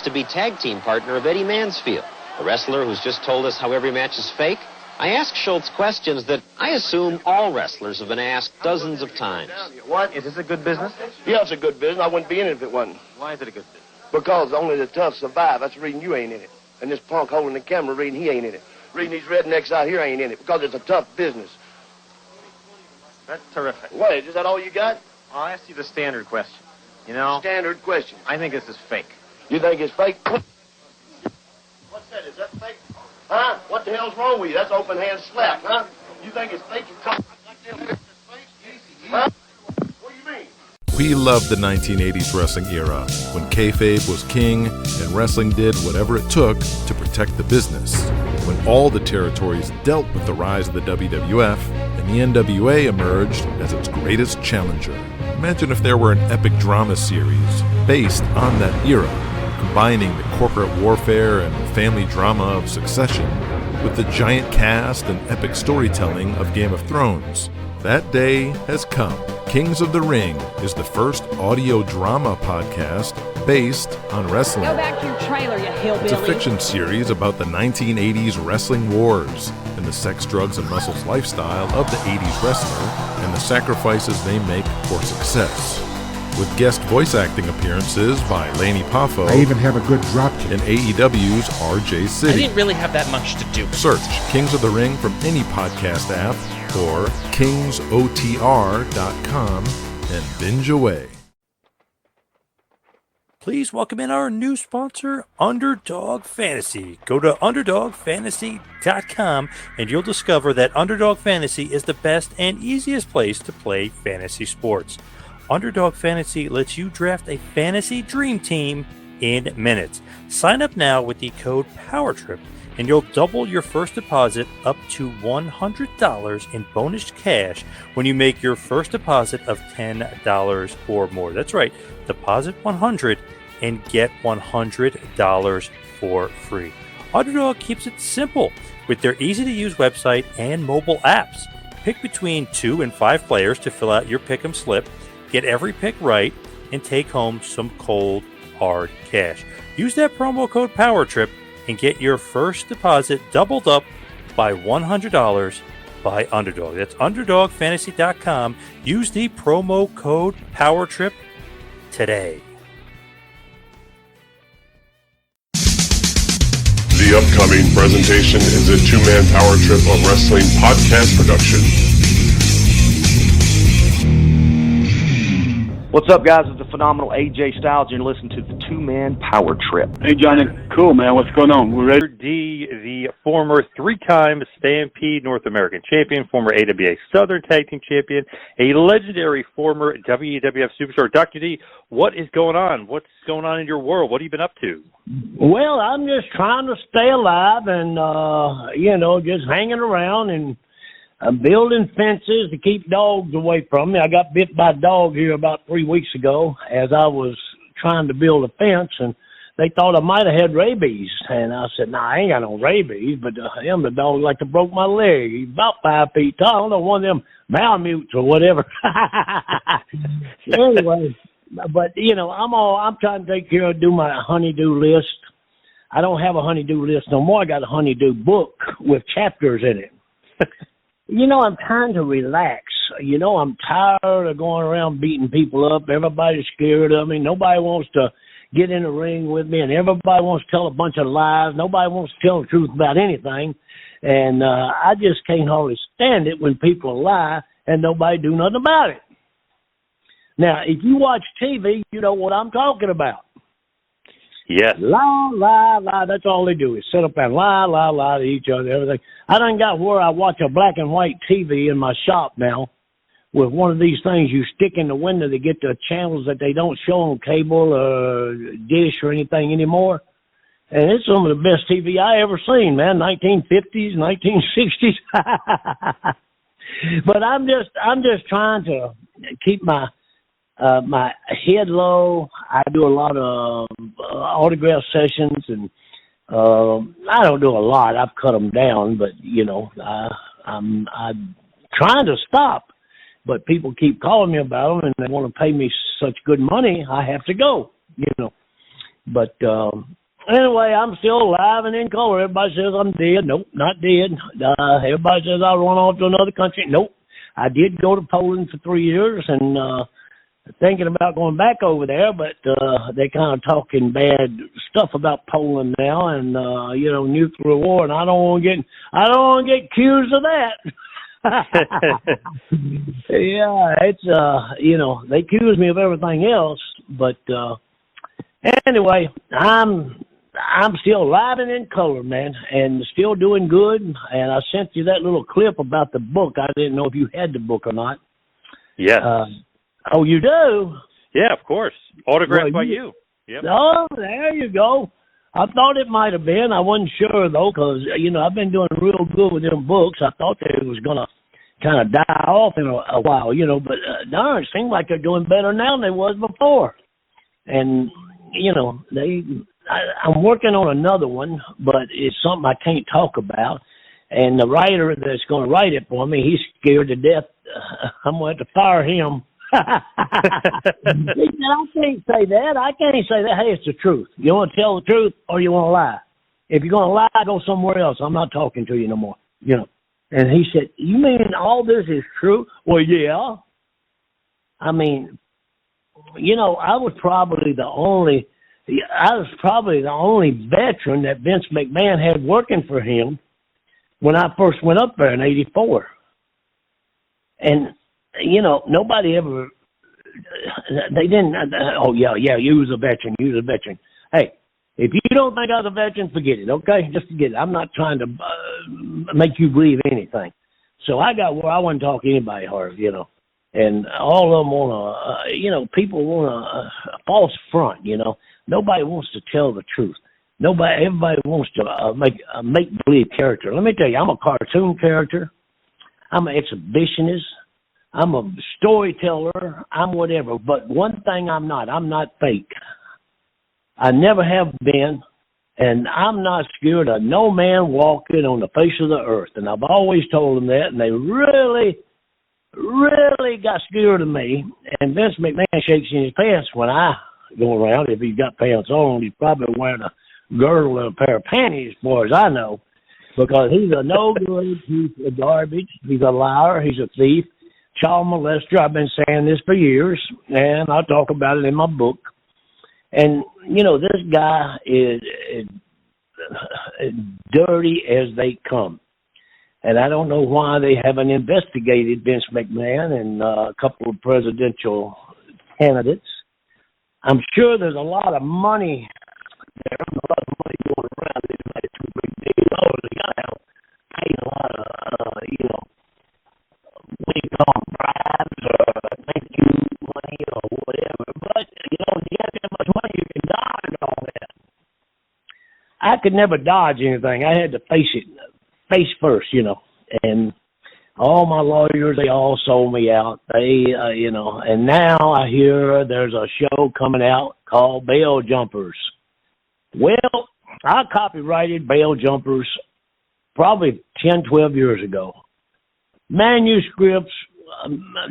used to be tag team partner of Eddie Mansfield, a wrestler who's just told us how every match is fake. I asked Schultz questions that I assume all wrestlers have been asked dozens of times. What? Is this a good business? Yeah, it's a good business. I wouldn't be in it if it wasn't. Why is it a good business? Because only the tough survive. That's the reason you ain't in it. And this punk holding the camera reading he ain't in it. Reading these rednecks out here ain't in it because it's a tough business. That's terrific. What, is that all you got? I'll ask you the standard question. You know? Standard question. I think this is fake. You think it's fake? What's that? Is that fake? Huh? What the hell's wrong with you? That's open hand slap, huh? You think it's fake? You come like that with your face? Huh? What do you mean? We loved the 1980s wrestling era, when kayfabe was king and wrestling did whatever it took to protect the business. When all the territories dealt with the rise of the WWF and the NWA emerged as its greatest challenger. Imagine if there were an epic drama series based on that era, combining the corporate warfare and family drama of Succession with the giant cast and epic storytelling of Game of Thrones. That day has come. Kings of the Ring is the first audio drama podcast based on wrestling. Go back to your trailer, you hillbilly. It's a fiction series about the 1980s wrestling wars and the sex, drugs, and muscles lifestyle of the 80s wrestler and the sacrifices they make for success. With guest voice acting appearances by Laney Poffo. I even have a good drop kick. And AEW's RJ City. I didn't really have that much to do. Search Kings of the Ring from any podcast app or kingsotr.com and binge away. Please welcome in our new sponsor, Underdog Fantasy. Go to underdogfantasy.com and you'll discover that Underdog Fantasy is the best and easiest place to play fantasy sports. Underdog Fantasy lets you draft a fantasy dream team in minutes. Sign up now with the code POWERTRIP and you'll double your first deposit up to $100 in bonus cash when you make your first deposit of $10 or more. That's right, deposit $100 and get $100 for free. Underdog keeps it simple with their easy-to-use website and mobile apps. Pick between 2 and 5 players to fill out your pick'em slip, get every pick right, and take home some cold, hard cash. Use that promo code POWERTRIP and get your first deposit doubled up by $100 by Underdog. That's UnderdogFantasy.com. Use the promo code POWERTRIP today. The upcoming presentation is a two-man power trip of wrestling podcast production. What's up, guys? It's the phenomenal AJ Styles, and you're listening to the Two-Man Power Trip. Hey, Johnny. Cool, man. What's going on? We're ready? D, the former 3-time Stampede North American champion, former AWA Southern Tag Team champion, a legendary former WWF Superstar. Dr. D, what is going on? What's going on in your world? What have you been up to? Well, I'm just trying to stay alive and, just hanging around and I'm building fences to keep dogs away from me. I got bit by a dog here about 3 weeks ago as I was trying to build a fence, and they thought I might have had rabies. And I said, I ain't got no rabies, but the dog like to broke my leg. He's about 5 feet tall. I don't know, one of them Malamutes or whatever. Anyway, but, I'm trying to take care of, do my honeydew list. I don't have a honeydew list no more. I got a honeydew book with chapters in it. I'm trying to relax. I'm tired of going around beating people up. Everybody's scared of me. Nobody wants to get in the ring with me, and everybody wants to tell a bunch of lies. Nobody wants to tell the truth about anything. And I just can't hardly stand it when people lie and nobody do nothing about it. Now, if you watch TV, you know what I'm talking about. Yes. Lie, lie, lie. That's all they do is sit up and lie, lie, lie to each other, everything. I done got where I watch a black and white TV in my shop now with one of these things you stick in the window to get the channels that they don't show on cable or dish or anything anymore. And it's some of the best TV I ever seen, man. 1950s, 1960s. But I'm just trying to keep my head low. I do a lot of autograph sessions, and I don't do a lot. I've cut them down, but I'm trying to stop. But people keep calling me about them, and they want to pay me such good money. I have to go. But anyway, I'm still alive and in color. Everybody says I'm dead. Nope, not dead. Everybody says I run off to another country. Nope. I did go to Poland for 3 years and thinking about going back over there, but they kind of talking bad stuff about Poland now and nuclear war, and I don't want to get accused of that. Yeah, it's they accuse me of everything else, but anyway, I'm still alive and in color, man, and still doing good. And I sent you that little clip about the book. I didn't know if you had the book or not. Yes. Oh, you do? Yeah, of course. Autographed by you. Yep. Oh, there you go. I thought it might have been. I wasn't sure, though, because, I've been doing real good with them books. I thought they was going to kind of die off in a while, but darn, it seems like they're doing better now than they was before. And, I'm working on another one, but it's something I can't talk about. And the writer that's going to write it for me, he's scared to death. I'm going to have to fire him. He said, I can't say that. I can't say that. Hey, it's the truth. You want to tell the truth or you want to lie? If you're going to lie, go somewhere else. I'm not talking to you no more. And he said, you mean all this is true? Well, yeah. I mean, I was probably the only veteran that Vince McMahon had working for him when I first went up there in '84. And, nobody ever, they didn't, oh, yeah, you was a veteran. Hey, if you don't think I was a veteran, forget it, okay? Just forget it. I'm not trying to make you believe anything. So I got where I wasn't talking to anybody hard, and all of them want to, people want a false front, Nobody wants to tell the truth. Everybody wants to make a make-believe character. Let me tell you, I'm a cartoon character. I'm an exhibitionist. I'm a storyteller. I'm whatever. But one thing I'm not fake. I never have been, and I'm not scared of no man walking on the face of the earth. And I've always told them that, and they really, really got scared of me. And Vince McMahon shakes in his pants when I go around. If he's got pants on, he's probably wearing a girdle and a pair of panties, as far as I know, because he's a no-good piece of garbage. He's a liar. He's a thief. Child molester. I've been saying this for years, and I talk about it in my book. And, this guy is dirty as they come. And I don't know why they haven't investigated Vince McMahon and a couple of presidential candidates. I'm sure there's a lot of money there, a lot of money going around. It's like $2 big deals. They got to pay a lot of, what do you call them, bribes or thank you money or whatever. But, you have that much money, you can dodge all that. I could never dodge anything. I had to face it, face first, and all my lawyers, they all sold me out. They, and now I hear there's a show coming out called Bail Jumpers. Well, I copyrighted Bail Jumpers probably 10, 12 years ago. Manuscripts,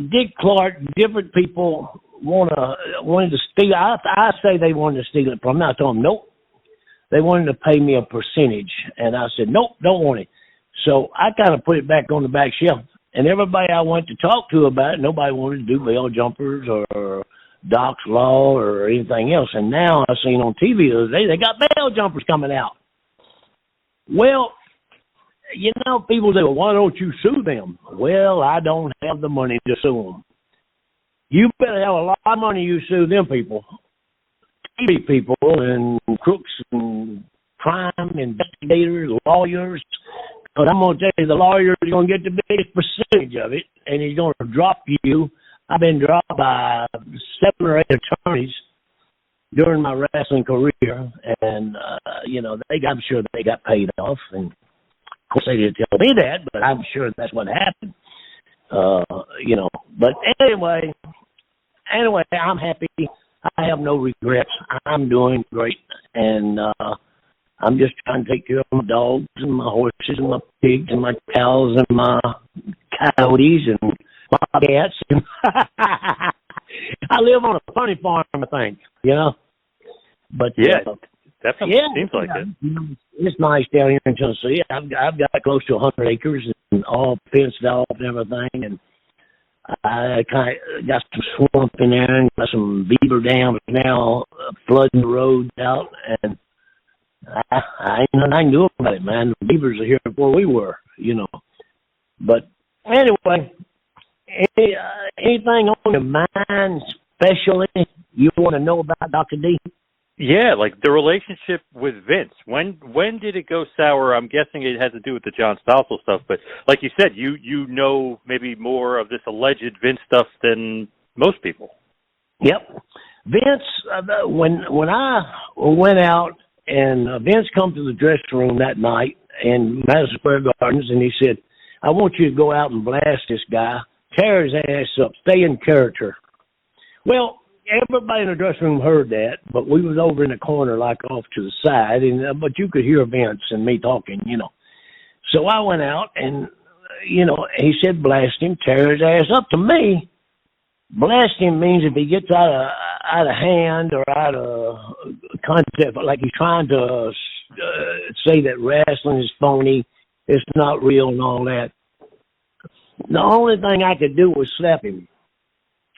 Dick Clark, different people wanted to steal. I say they wanted to steal it from me. I told them, nope. They wanted to pay me a percentage. And I said, nope, don't want it. So I kind of put it back on the back shelf. And everybody I went to talk to about it, nobody wanted to do Bail Jumpers or Doc's Law or anything else. And now I seen on TV the other day, they got Bail Jumpers coming out. Well, people say, well, why don't you sue them? Well, I don't have the money to sue them. You better have a lot of money you sue them people. TV people and crooks and crime investigators, lawyers. But I'm going to tell you, the lawyer is going to get the biggest percentage of it, and he's going to drop you. I've been dropped by 7 or 8 attorneys during my wrestling career, and, I'm sure they got paid off. And, of course, they didn't tell me that, but I'm sure that's what happened. But anyway, I'm happy. I have no regrets. I'm doing great, and I'm just trying to take care of my dogs and my horses and my pigs and my cows and my coyotes and my cats. I live on a funny farm, I think, But definitely seems like it. It's nice down here in Tennessee. I've got close to 100 acres and all fenced off and everything, and I kind of got some swamp in there and got some beaver dams now flooding the roads out, and I knew about it, man. The beavers are here before we were, But anyway, anything on your mind, especially you want to know about Dr. D? Yeah, like the relationship with Vince. When did it go sour? I'm guessing it has to do with the John Stossel stuff, but like you said, you know maybe more of this alleged Vince stuff than most people. Yep. Vince, when I went out and Vince come to the dressing room that night in Madison Square Gardens, and he said, I want you to go out and blast this guy, tear his ass up, stay in character. Well, everybody in the dressing room heard that, but we was over in the corner, like off to the side, and but you could hear Vince and me talking, So I went out, and he said, "Blast him, tear his ass up." To me, blast him means if he gets out of hand or out of concept, like he's trying to say that wrestling is phony, it's not real, and all that. The only thing I could do was slap him.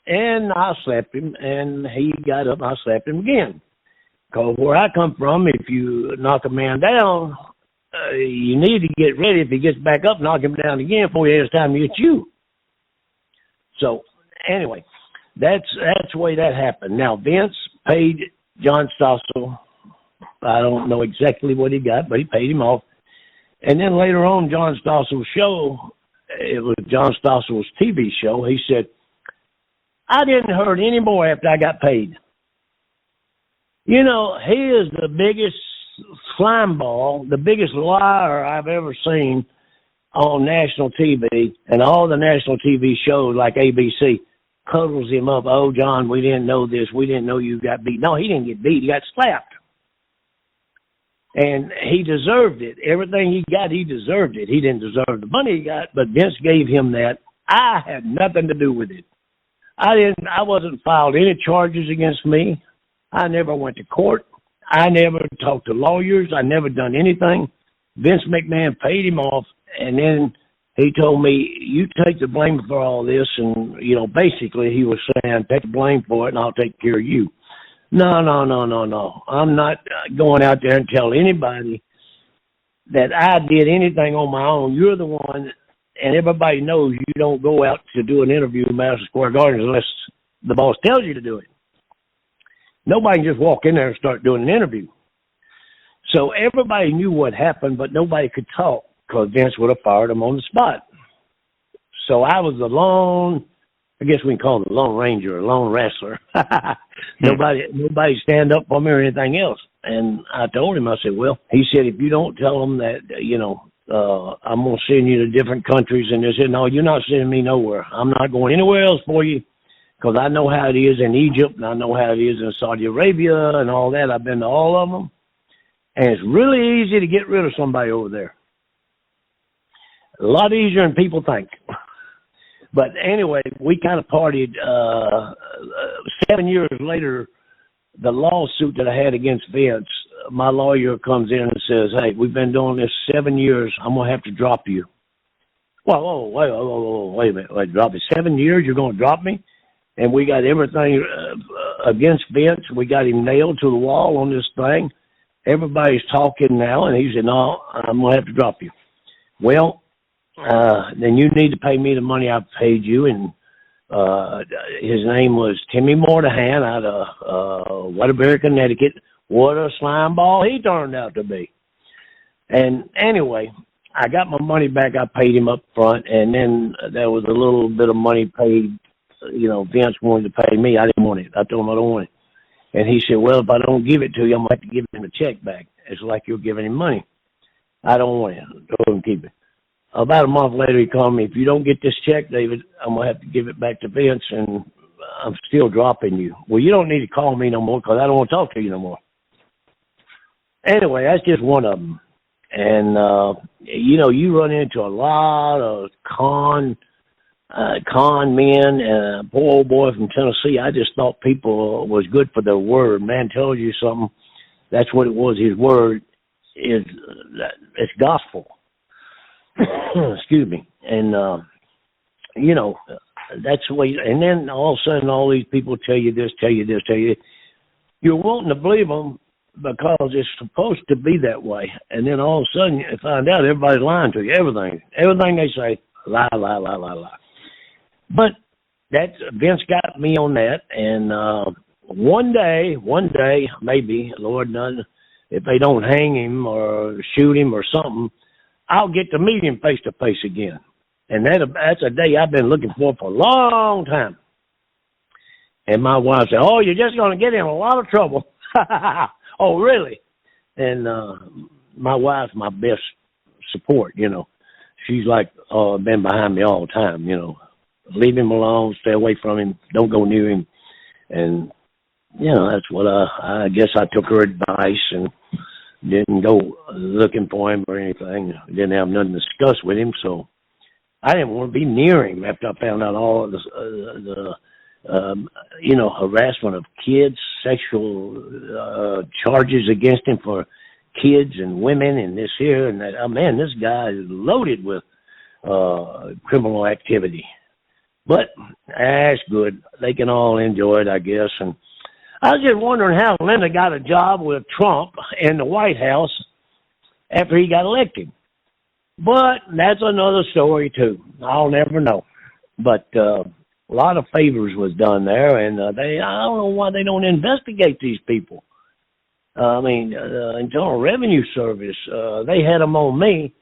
And I slapped him, and he got up, and I slapped him again. Because where I come from, if you knock a man down, you need to get ready. If he gets back up, knock him down again before he has time to get you. So, anyway, that's the way that happened. Now, Vince paid John Stossel. I don't know exactly what he got, but he paid him off. And then later on, John Stossel's show, it was John Stossel's TV show, he said, I didn't hurt any more after I got paid. He is the biggest slime ball, the biggest liar I've ever seen on national TV, and all the national TV shows like ABC cuddles him up. Oh, John, we didn't know this. We didn't know you got beat. No, he didn't get beat. He got slapped. And he deserved it. Everything he got, he deserved it. He didn't deserve the money he got, but Vince gave him that. I had nothing to do with it. I wasn't filed any charges against me. I never went to court. I never talked to lawyers. I never done anything. Vince McMahon paid him off, and then he told me, you take the blame for all this, and, basically he was saying, take the blame for it, and I'll take care of you. No. I'm not going out there and tell anybody that I did anything on my own. You're the one, and everybody knows you don't go out to do an interview in Madison Square Garden unless the boss tells you to do it. Nobody can just walk in there and start doing an interview. So everybody knew what happened, but nobody could talk because Vince would have fired him on the spot. So I was the lone, I guess we can call it a lone ranger, a lone wrestler. Nobody stand up for me or anything else. And I told him, I said, well, he said, if you don't tell them that, I'm going to send you to different countries. And they said, no, you're not sending me nowhere. I'm not going anywhere else for you because I know how it is in Egypt and I know how it is in Saudi Arabia and all that. I've been to all of them. And it's really easy to get rid of somebody over there. A lot easier than people think. But anyway, we kind of partied. 7 years later, the lawsuit that I had against Vince, my lawyer comes in and says, hey, we've been doing this 7 years. I'm going to have to drop you. Well, wait a minute. Wait, drop me 7 years? You're going to drop me? And we got everything against Vince. We got him nailed to the wall on this thing. Everybody's talking now, and he said, no, I'm going to have to drop you. Well, then you need to pay me the money I've paid you. And his name was Timmy Mordahan out of Waterbury, Connecticut. What a slime ball he turned out to be. And anyway, I got my money back. I paid him up front, and then there was a little bit of money paid. Vince wanted to pay me. I didn't want it. I told him I don't want it. And he said, well, if I don't give it to you, I'm going to have to give him a check back. It's like you're giving him money. I don't want it. Don't keep it. About a month later, he called me, if you don't get this check, David, I'm going to have to give it back to Vince, and I'm still dropping you. Well, you don't need to call me no more because I don't want to talk to you no more. Anyway, that's just one of them. And, you run into a lot of con men, and poor old boy from Tennessee, I just thought people was good for their word. Man tells you something, That's what it was. His word is it's gospel. Excuse me. And, you know, that's the way. And then all of a sudden, all these people tell you this, tell you this, tell you this. You're wanting to believe them because it's supposed to be that way. And then all of a sudden, you find out everybody's lying to you. Everything they say, lie, lie, lie, lie, lie. But Vince got me on that. And one day, maybe, Lord knows, if they don't hang him or shoot him or something, I'll get to meet him face to face again. And that's a day I've been looking for a long time. And my wife said, "Oh, you're just going to get in a lot of trouble." Oh, really? And my wife's my best support, you know. She's like, been behind me all the time, you know. Leave him alone, stay away from him, don't go near him. And, you know, that's what I guess I took her advice and didn't go looking for him or anything. Didn't have nothing to discuss with him, so I didn't want to be near him after I found out all of the you know, harassment of kids, sexual charges against him for kids and women and this here and that. Oh, man, this guy is loaded with criminal activity. But that's good. They can all enjoy it, I guess. And I was just wondering how Linda got a job with Trump in the White House after he got elected. But that's another story, too. I'll never know. But a lot of favors was done there, and I don't know why they don't investigate these people. I mean, Internal Revenue Service, they had them on me.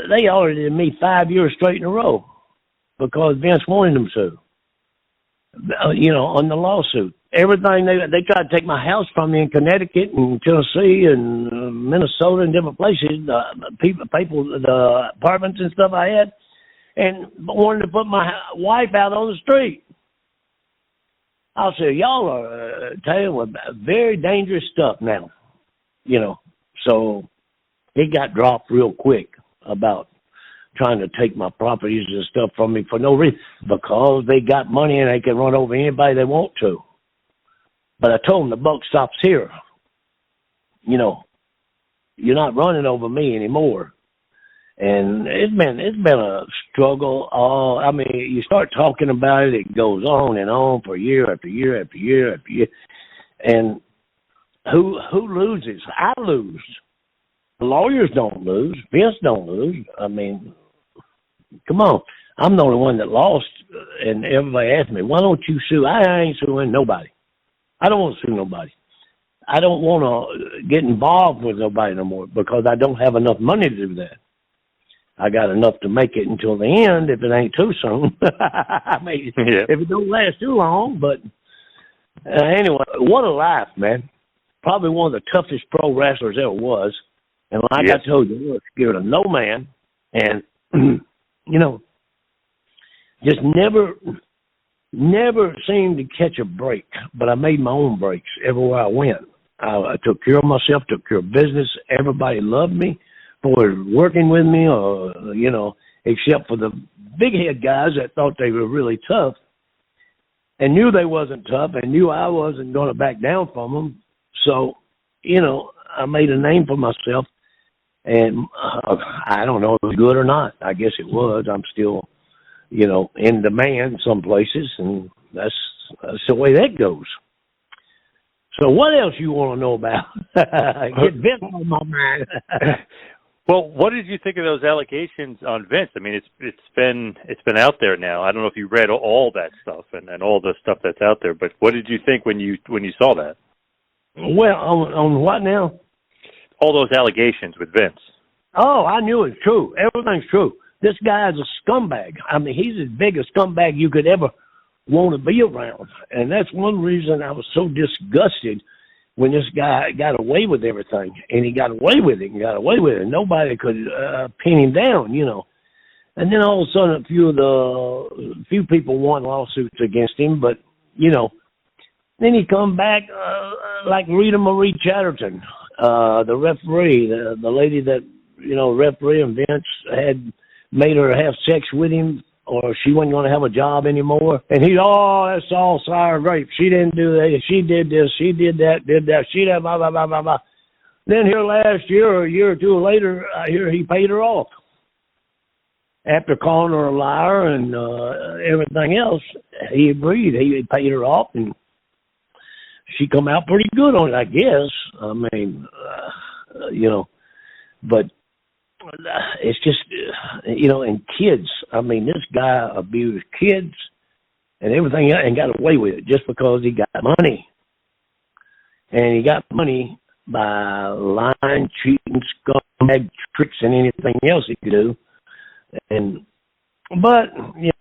They audited me 5 years straight in a row because Vince wanted them to, you know, on the lawsuit. Everything, they tried to take my house from me in Connecticut and Tennessee and Minnesota and different places, the apartments and stuff I had, and wanted to put my wife out on the street. I'll say, y'all are dealing with very dangerous stuff now, you know. So it got dropped real quick about trying to take my properties and stuff from me for no reason, because they got money and they can run over anybody they want to. But I told them the buck stops here. You know, you're not running over me anymore. And it's been a struggle. I mean, you start talking about it, it goes on and on for year after year after year after year. And who loses? I lose. The lawyers don't lose. Vince don't lose. I mean, come on. I'm the only one that lost. And everybody asked me, why don't you sue? I ain't suing nobody. I don't want to sue nobody. I don't want to get involved with nobody no more because I don't have enough money to do that. I got enough to make it until the end if it ain't too soon. I mean, if it don't last too long. But anyway, what a life, man. Probably one of the toughest pro wrestlers ever was. And like I told you, we're scared of no man. And, you know, just never seemed to catch a break. But I made my own breaks everywhere I went. I took care of myself, took care of business. Everybody loved me for working with me, or, you know, except for the big head guys that thought they were really tough and knew they wasn't tough and knew I wasn't going to back down from them. So, you know, I made a name for myself, and I don't know if it was good or not. I guess it was. I'm still, you know, in demand some places, and that's the way that goes. So what else you want to know about? Get Vince on my mind. Well, what did you think of those allegations on Vince? I mean, it's been out there now. I don't know if you read all that stuff and all the stuff that's out there, but what did you think when you saw that? Well, on what now? All those allegations with Vince. Oh, I knew it's true. Everything's true. This guy is a scumbag. I mean, he's as big a scumbag you could ever want to be around. And that's one reason I was so disgusted when this guy got away with everything. And he got away with it and got away with it. Nobody could pin him down, you know. And then all of a sudden, a few people won lawsuits against him. But, you know, then he come back like Rita Marie Chatterton, the referee, the lady that, you know, referee and Vince had made her have sex with him or she wasn't going to have a job anymore. And he'd, oh, that's all sour grapes. She didn't do that. She did this. She did that. She did blah, blah, blah, blah, blah. Then here last year or a year or two later, I hear he paid her off. After calling her a liar and everything else, he agreed. He paid her off, and she come out pretty good on it, I guess. I mean, but it's just, and kids. I mean, this guy abused kids and everything and got away with it just because he got money. And he got money by lying, cheating, scumbag tricks, and anything else he could do. But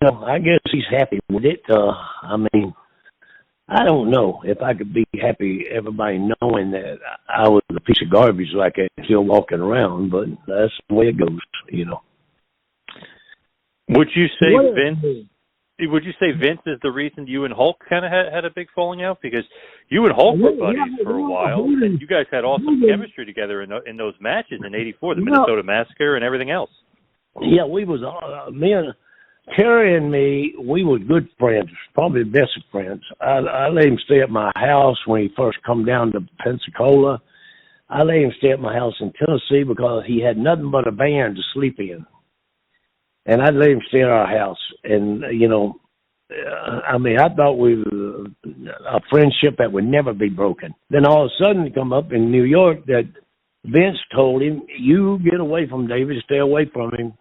I guess he's happy with it. I mean, I don't know if I could be happy, everybody knowing that I was a piece of garbage like that, still walking around, but that's the way it goes, Would you say Vince is the reason you and Hulk kind of had a big falling out? Because you and Hulk were buddies for a while, and you guys had awesome chemistry together in those matches in '84, the Minnesota Massacre and everything else. Yeah, we was me and Terry and me. We were good friends, probably the best of friends. I let him stay at my house when he first come down to Pensacola. I let him stay at my house in Tennessee because he had nothing but a van to sleep in, and I'd let him stay at our house. And I mean, I thought we were a friendship that would never be broken. Then all of a sudden, it come up in New York that Vince told him, you get away from David, stay away from him.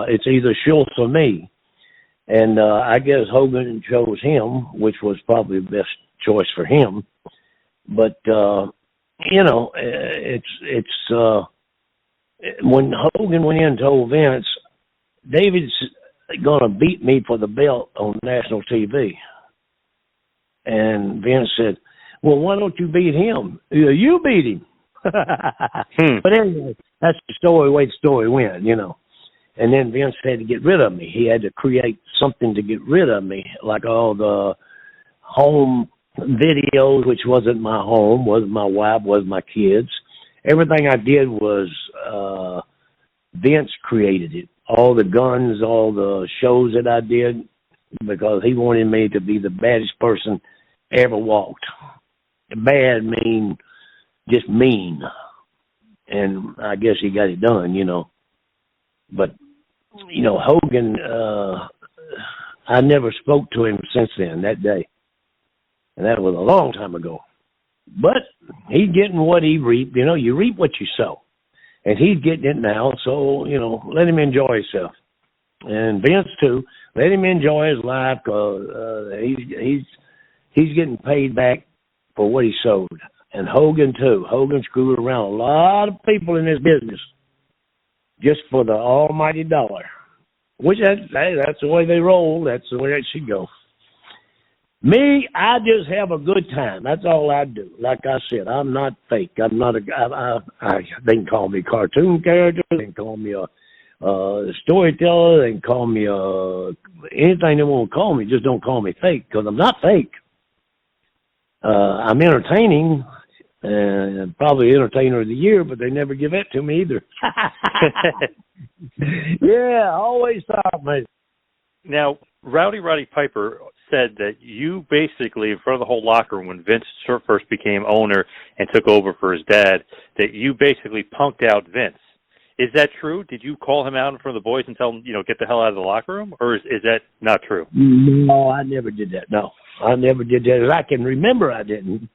It's either Schultz or me. And I guess Hogan chose him, which was probably the best choice for him. But, when Hogan went in and told Vince, David's going to beat me for the belt on national TV. And Vince said, well, why don't you beat him? You beat him. But anyway, that's the way the story went, And then Vince had to get rid of me. He had to create something to get rid of me, like all the home videos, which wasn't my home, wasn't my wife, wasn't my kids. Everything I did was Vince created it. All the guns, all the shows that I did, because he wanted me to be the baddest person ever walked. Bad mean just mean, and I guess he got it done, But, Hogan, I never spoke to him since then, that day. And that was a long time ago. But he's getting what he reaped. You reap what you sow. And he's getting it now, so, let him enjoy himself. And Vince, too, let him enjoy his life, because he's getting paid back for what he sowed. And Hogan, too. Hogan screwed around a lot of people in this business just for the almighty dollar. Which, that's the way they roll. That's the way it should go. Me, I just have a good time. That's all I do. Like I said, I'm not fake. I'm not they can call me cartoon character. They can call me a storyteller. They can call me anything they want to call me. Just don't call me fake, because I'm not fake. I'm entertaining, and probably entertainer of the year, but they never give that to me either. Yeah, always thought, mate. Now, Rowdy Roddy Piper said that you basically, in front of the whole locker room, when Vince first became owner and took over for his dad, that you basically punked out Vince. Is that true? Did you call him out in front of the boys and tell him, get the hell out of the locker room? Or is that not true? No, I never did that. No, I never did that. As I can remember, I didn't.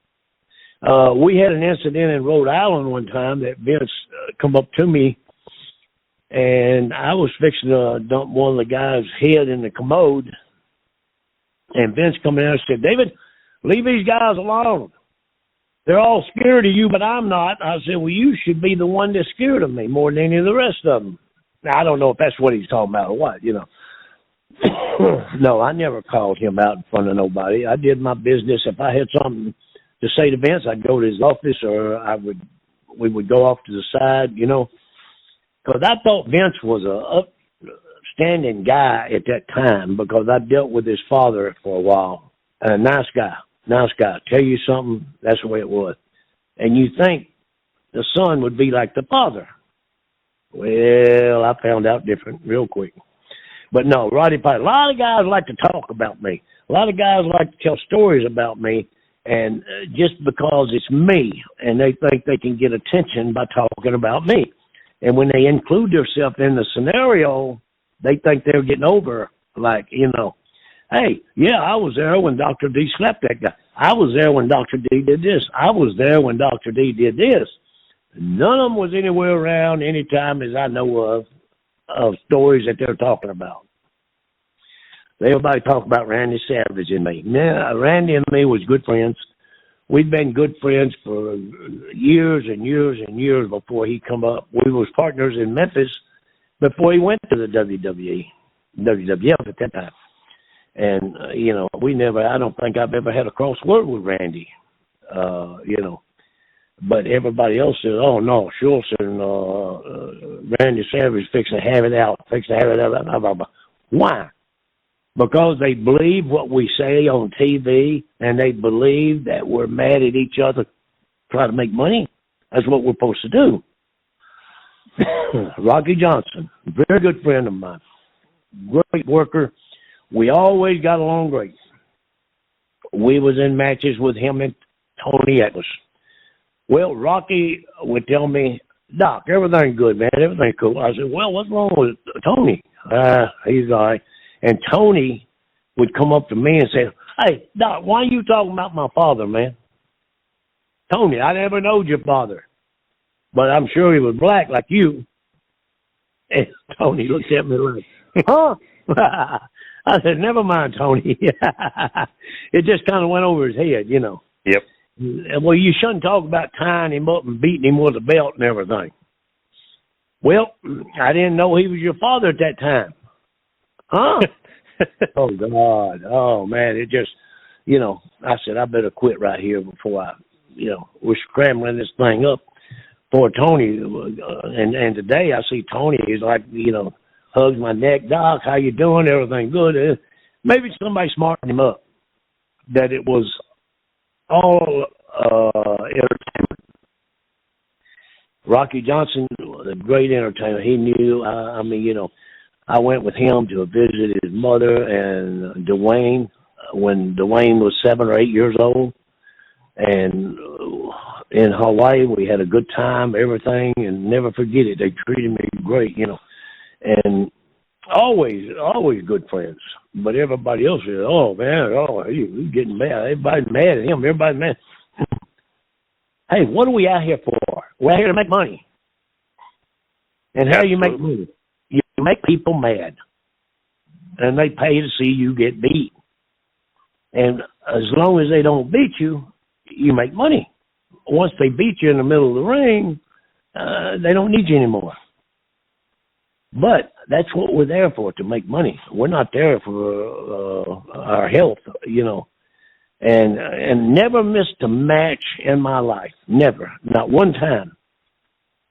We had an incident in Rhode Island one time that Vince come up to me, and I was fixing to dump one of the guys' head in the commode, and Vince come in and said, David, leave these guys alone. They're all scared of you, but I'm not. I said, well, you should be the one that's scared of me more than any of the rest of them. Now, I don't know if that's what he's talking about or what, No, I never called him out in front of nobody. I did my business. If I had something to say to Vince, I'd go to his office, or we would go off to the side, because I thought Vince was a upstanding guy at that time, because I dealt with his father for a while. A nice guy. Tell you something, that's the way it was. And you think the son would be like the father. Well, I found out different real quick. But no, Roddy Piper. A lot of guys like to talk about me. A lot of guys like to tell stories about me, and just because it's me, and they think they can get attention by talking about me. And when they include themselves in the scenario, they think they're getting over, like, you know, hey, yeah, I was there when Dr. D slapped that guy. I was there when Dr. D did this. I was there when Dr. D did this. None of them was anywhere around any time as I know of stories that they're talking about. Everybody talk about Randy Savage and me. Yeah, Randy and me was good friends. We'd been good friends for years and years and years before he come up. We was partners in Memphis before he went to the WWF at that time. And, you know, I don't think I've ever had a crossword with Randy, you know. But everybody else says, oh, no, Schultz and Randy Savage fixing to have it out, blah, blah, blah. Why? Because they believe what we say on TV, and they believe that we're mad at each other, try to make money. That's what we're supposed to do. Rocky Johnson, very good friend of mine, great worker. We always got along great. We was in matches with him and Tony Atlas. Well, Rocky would tell me, Doc, everything good, man, everything cool. I said, well, what's wrong with Tony? He's all right. And Tony would come up to me and say, hey, Doc, why are you talking about my father, man? Tony, I never knowed your father, but I'm sure he was black like you. And Tony looked at me like, huh? I said, never mind, Tony. It just kind of went over his head, you know. Yep. Well, you shouldn't talk about tying him up and beating him with a belt and everything. Well, I didn't know he was your father at that time. Huh? Oh, God. Oh, man. It just, you know, I said, I better quit right here before we're scrambling this thing up for Tony. And today I see Tony, he's like, you know, hugs my neck. Doc, how you doing? Everything good? Maybe somebody smartened him up that it was all entertainment. Rocky Johnson was a great entertainer. He knew, I went with him to visit his mother and Dwayne when Dwayne was 7 or 8 years old. And in Hawaii, we had a good time, everything, and never forget it. They treated me great, you know. And always good friends. But everybody else said, oh, man, you getting mad. Everybody's mad at him. Everybody's mad. Hey, what are we out here for? We're out here to make money. And how do you make money? You make people mad. And they pay to see you get beat. And as long as they don't beat you, you make money. Once they beat you in the middle of the ring, they don't need you anymore. But that's what we're there for, to make money. We're not there for our health, you know. And never missed a match in my life. Never. Not one time.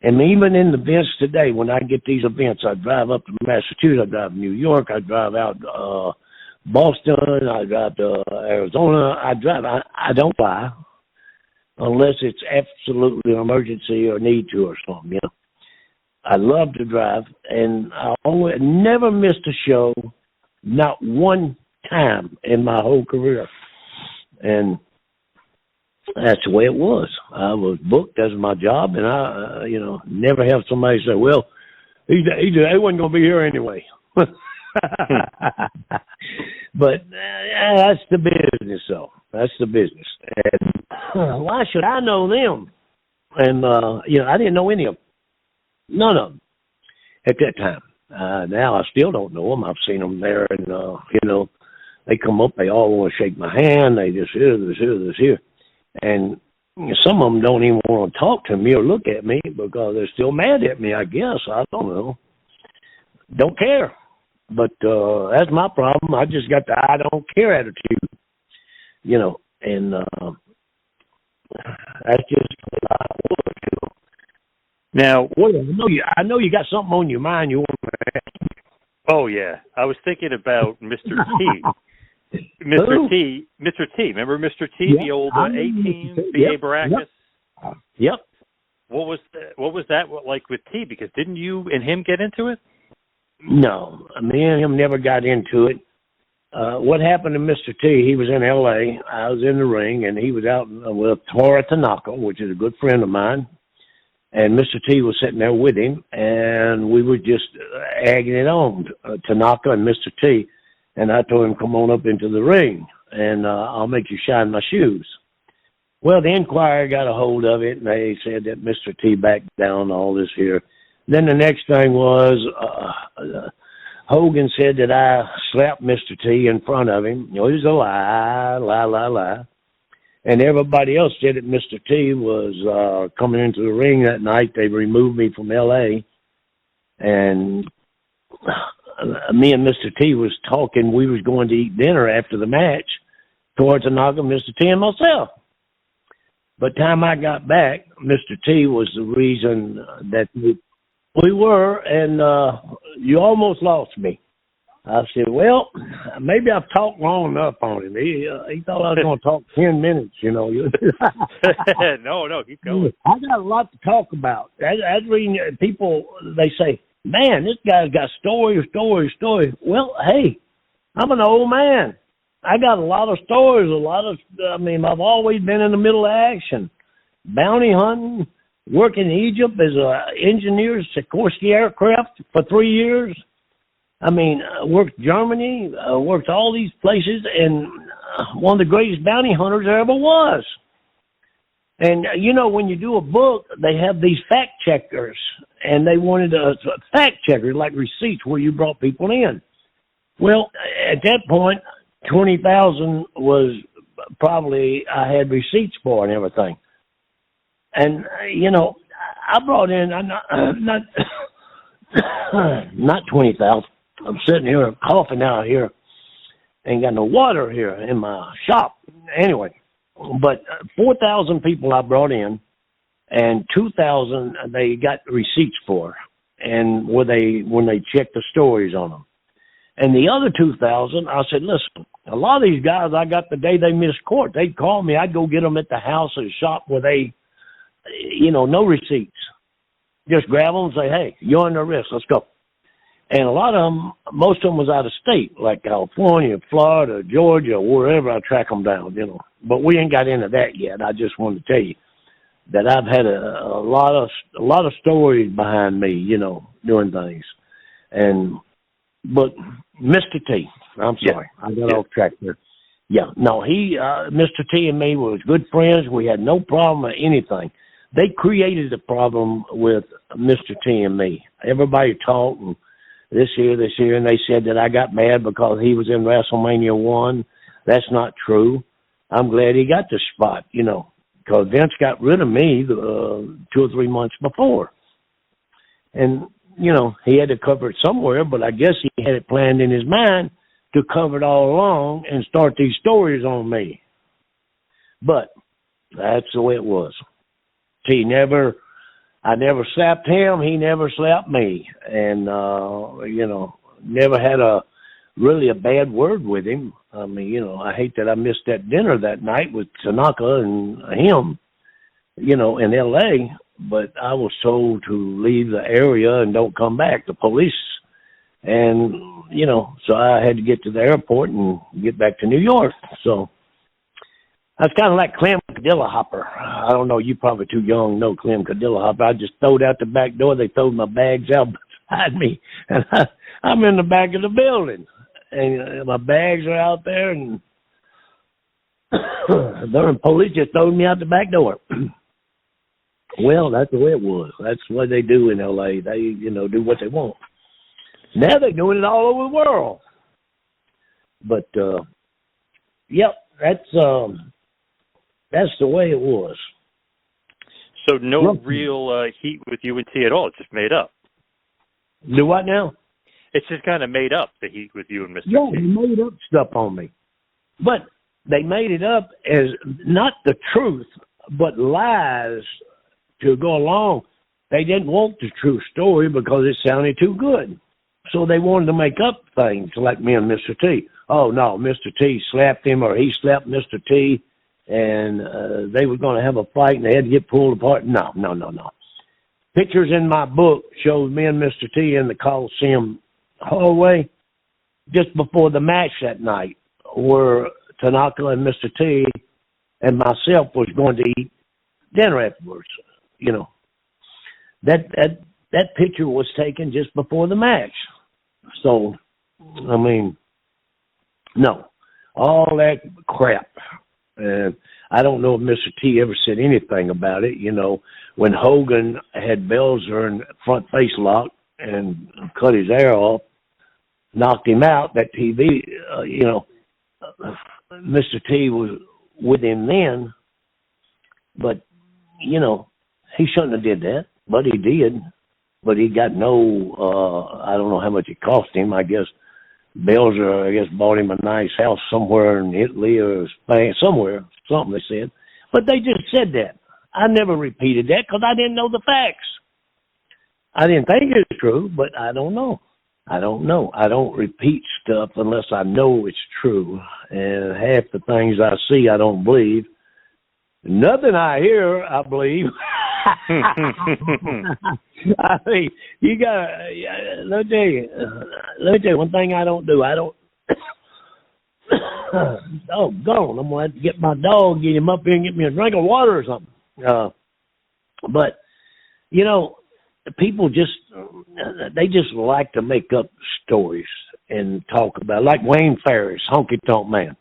And even in the events today, when I get these events, I drive up to Massachusetts, I drive to New York, I drive out Boston, I drive to Arizona. I don't fly unless it's absolutely an emergency or need to or something, you know. I love to drive, and I never missed a show, not one time in my whole career. And that's the way it was. I was booked. That's my job, and I, never have somebody say, well, he wasn't going to be here anyway. But that's the business, though. That's the business. And why should I know them? And, I didn't know any of them. None of them at that time. Now I still don't know them. I've seen them there, and, they come up, they all want to shake my hand. They just here. And some of them don't even want to talk to me or look at me because they're still mad at me, I guess. I don't know. Don't care. But that's my problem. I just got the I don't care attitude, and that's just what I was, Now, I know you got something on your mind you want to ask me. Oh, yeah. I was thinking about Mr. T. Mr. T. Remember Mr. T, yep. The old A-Team, B.A. Baracus? Yep. What was that like with T? Because didn't you and him get into it? No, me and him never got into it. What happened to Mr. T, he was in L.A., I was in the ring, and he was out with Toru Tanaka, which is a good friend of mine, and Mr. T was sitting there with him, and we were just egging it on, Tanaka and Mr. T, and I told him, come on up into the ring, and I'll make you shine my shoes. Well, the Enquirer got a hold of it, and they said that Mr. T backed down all this here. Then the next thing was Hogan said that I slapped Mr. T in front of him. You know, it was a lie. And everybody else said that Mr. T was coming into the ring that night. They removed me from L.A. And me and Mr. T was talking. We was going to eat dinner after the match. Toru Tanaka, Mr. T, and myself. But time I got back, Mr. T was the reason that we were, and you almost lost me. I said, well, maybe I've talked long enough on him. He thought I was going to talk 10 minutes, you know. No, keep going. I got a lot to talk about. That's reading people, they say, man, this guy's got story. Well, hey, I'm an old man. I got a lot of stories, I've always been in the middle of action. Bounty hunting, working in Egypt as an engineer, Sikorsky aircraft for 3 years. Worked Germany, worked all these places, and one of the greatest bounty hunters there ever was. And, when you do a book, they have these fact checkers, and they wanted fact checkers, like receipts where you brought people in. Well, at that point, 20,000 was probably I had receipts for and everything. And, I brought in, not 20,000. I'm sitting here coughing out here. Ain't got no water here in my shop. Anyway, but 4,000 people I brought in, and 2,000 they got receipts for, and when they checked the stories on them. And the other 2,000, I said, listen, a lot of these guys I got the day they missed court. They'd call me. I'd go get them at the house or shop where they, no receipts. Just grab them and say, hey, you're on the wrist. Let's go. And a lot of them, most of them was out of state, like California, Florida, Georgia, wherever I track them down, But we ain't got into that yet. I just wanted to tell you that I've had a lot of stories behind me, doing things. But Mr. T, I'm sorry, I got off track there. Yeah, no, Mr. T and me was good friends. We had no problem with anything. They created the problem with Mr. T and me. Everybody talked and this here, and they said that I got mad because he was in WrestleMania 1. That's not true. I'm glad he got the spot, because Vince got rid of me 2 or 3 months before. And, he had to cover it somewhere, but I guess he had it planned in his mind to cover it all along and start these stories on me. But that's the way it was. I never slapped him. He never slapped me. And, never had really a bad word with him. I hate that I missed that dinner that night with Tanaka and him, in L.A., but I was told to leave the area and don't come back, the police. And, so I had to get to the airport and get back to New York. So that's kind of like Clem Cadilla Hopper. I don't know, you probably too young to know Clem Cadilla Hopper. I just throwed out the back door. They threw my bags out beside me. And I'm in the back of the building. And my bags are out there. And the police just throwed me out the back door. Well, that's the way it was. That's what they do in L.A. They, do what they want. Now they're doing it all over the world. But, that's the way it was. So no real heat with you and T at all. It's just made up. Do what now? It's just kind of made up, the heat with you and Mr. T. Yeah, they made up stuff on me. But they made it up as not the truth, but lies to go along. They didn't want the true story because it sounded too good. So they wanted to make up things like me and Mr. T. Oh, no, Mr. T slapped him or he slapped Mr. T, and they were going to have a fight and they had to get pulled apart. No. Pictures in my book showed me and Mr. T in the Coliseum hallway just before the match that night, where Tanaka and Mr. T and myself was going to eat dinner afterwards. That picture was taken just before the match. So, I mean, no, all that crap. And I don't know if Mr. T ever said anything about it. When Hogan had Belzer in front face lock and cut his hair off, knocked him out, that TV, Mr. T was with him then, but, he shouldn't have did that, but he did. But he got no, I don't know how much it cost him. I guess Belzer, bought him a nice house somewhere in Italy or Spain, somewhere, something they said. But they just said that. I never repeated that because I didn't know the facts. I didn't think it was true, but I don't know. I don't repeat stuff unless I know it's true. And half the things I see, I don't believe. Nothing I hear, I believe. I mean, you gotta, let me tell you one thing I don't do. Oh, gone. I'm going to have to get my dog, get him up here and get me a drink of water or something. But, people they just like to make up stories and talk about, like Wayne Ferris, Honky Tonk Man.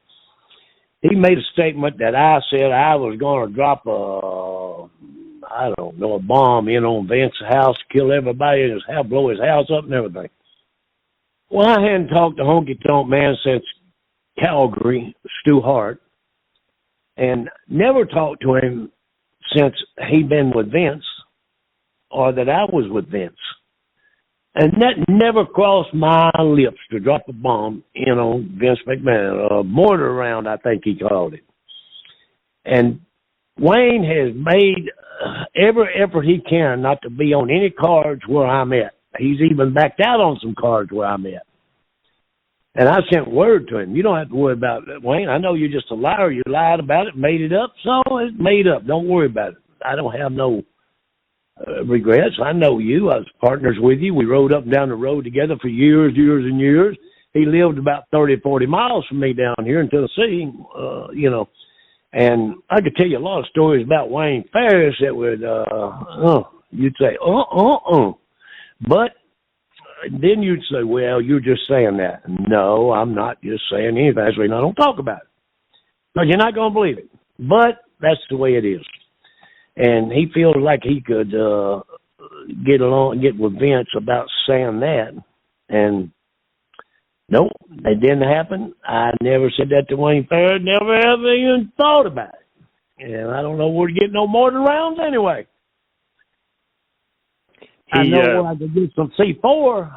He made a statement that I said I was going to drop a bomb in on Vince's house, kill everybody in his house, blow his house up and everything. Well, I hadn't talked to Honky Tonk Man since Calgary, Stu Hart, and never talked to him since he'd been with Vince or that I was with Vince. And that never crossed my lips to drop a bomb in on Vince McMahon, a mortar round, I think he called it. And Wayne has made every effort he can not to be on any cards where I'm at. He's even backed out on some cards where I'm at. And I sent word to him, you don't have to worry about it, Wayne. I know you're just a liar. You lied about it, made it up, so it's made up. Don't worry about it. I don't have no regrets. I know you. I was partners with you. We rode up and down the road together for years and years. He lived about 30, 40 miles from me down here in Tennessee, And I could tell you a lot of stories about Wayne Ferris that would, you'd say, But then you'd say, well, you're just saying that. No, I'm not just saying anything. That's why I don't talk about it. Because you're not going to believe it. But that's the way it is. And he feels like he could get with Vince about saying that. And nope, it didn't happen. I never said that to Wayne Ferris. Never ever even thought about it. And I don't know where to get no mortar rounds anyway. I know I could get some C4.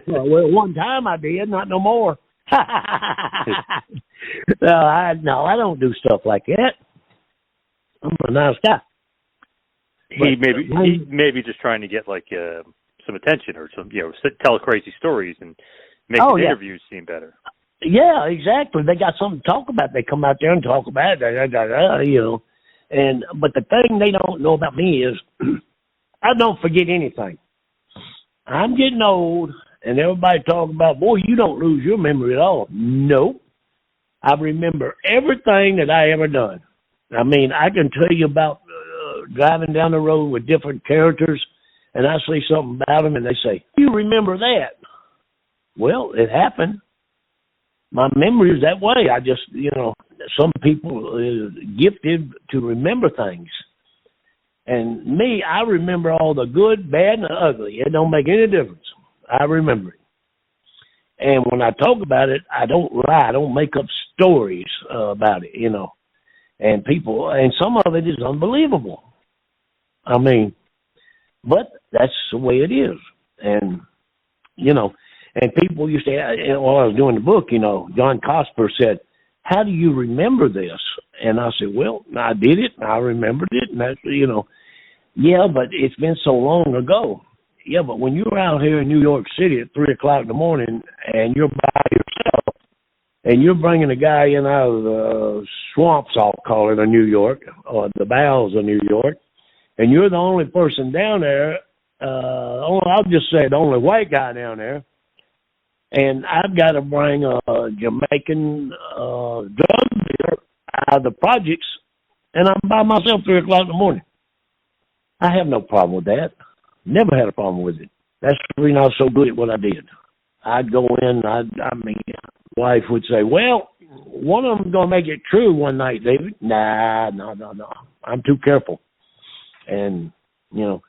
Well, one time I did, not no more. No, I don't do stuff like that. I'm a nice guy. He maybe just trying to get like some attention or some, tell crazy stories and make interviews seem better. Yeah, exactly. They got something to talk about. They come out there and talk about it, And but the thing they don't know about me is I don't forget anything. I'm getting old, and everybody talk about, boy, you don't lose your memory at all. Nope. I remember everything that I ever done. I mean, I can tell you about driving down the road with different characters, and I say something about them, and they say, you remember that? Well, it happened. My memory is that way. I just, some people are gifted to remember things. And me, I remember all the good, bad, and the ugly. It don't make any difference. I remember it. And when I talk about it, I don't lie. I don't make up stories about it, And people, and some of it is unbelievable. I mean, but that's the way it is. And, and people used to, while I was doing the book, John Cosper said, how do you remember this? And I said, well, I did it, and I remembered it, and that's, yeah, but it's been so long ago. Yeah, but when you're out here in New York City at 3 o'clock in the morning, and you're by yourself, and you're bringing a guy in out of the swamps, I'll call it, of New York, or the bowels of New York, and you're the only person down there, I'll just say the only white guy down there, and I've got to bring a Jamaican drug dealer out of the projects, and I'm by myself 3 o'clock in the morning. I have no problem with that. Never had a problem with it. That's the reason I was so good at what I did. I'd go in, I mean, wife would say, well, one of them's going to make it true one night, David. Nah, no. I'm too careful. And, you know,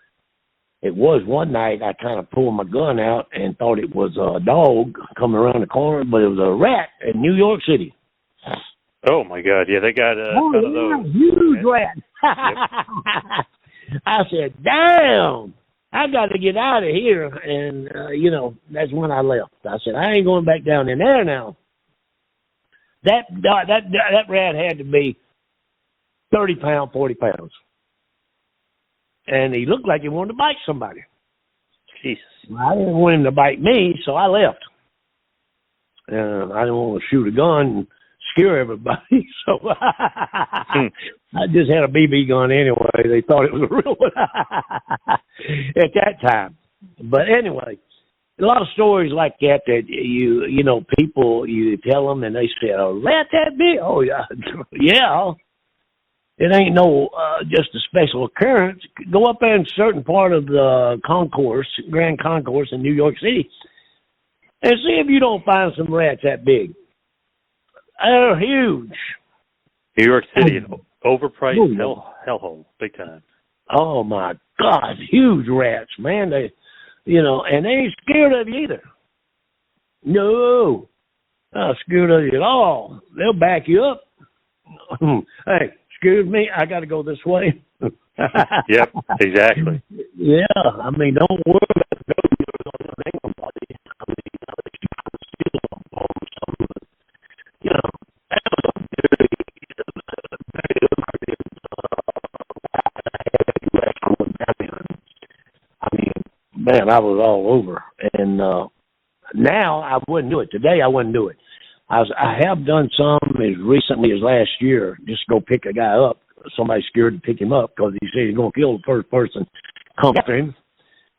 it was one night I kind of pulled my gun out and thought it was a dog coming around the corner, but it was a rat in New York City. Oh, my God. Yeah, they got a ton of those. Huge rat. I said, damn, I got to get out of here. And, you know, that's when I left. I said, I ain't going back down in there now. That rat had to be 30 pounds, 40 pounds. And he looked like he wanted to bite somebody. Jesus. Well, I didn't want him to bite me, so I left. I didn't want to shoot a gun and scare everybody, so I just had a BB gun anyway. They thought it was a real one at that time. But anyway, a lot of stories like that you know, people, you tell them and they say, a rat that big? Oh, yeah. Yeah. It ain't no just a special occurrence. Go up there in a certain part of the Grand Concourse in New York City, and see if you don't find some rats that big. They're huge. New York City, an overpriced hellhole, big time. Oh, my God, huge rats, man. They, you know, and they ain't scared of you either. No, not scared of you at all. They'll back you up. Hey, excuse me, I got to go this way. Yep, exactly. Yeah, I mean, don't worry about the go-getters on anybody. I mean, you can steal them or something. You know, that was a very lucrative I mean, man, I was all over. And now I wouldn't do it. Today I wouldn't do it. I have done some as recently as last year, just go pick a guy up. Somebody's scared to pick him up because he said he's going to kill the first person come after him.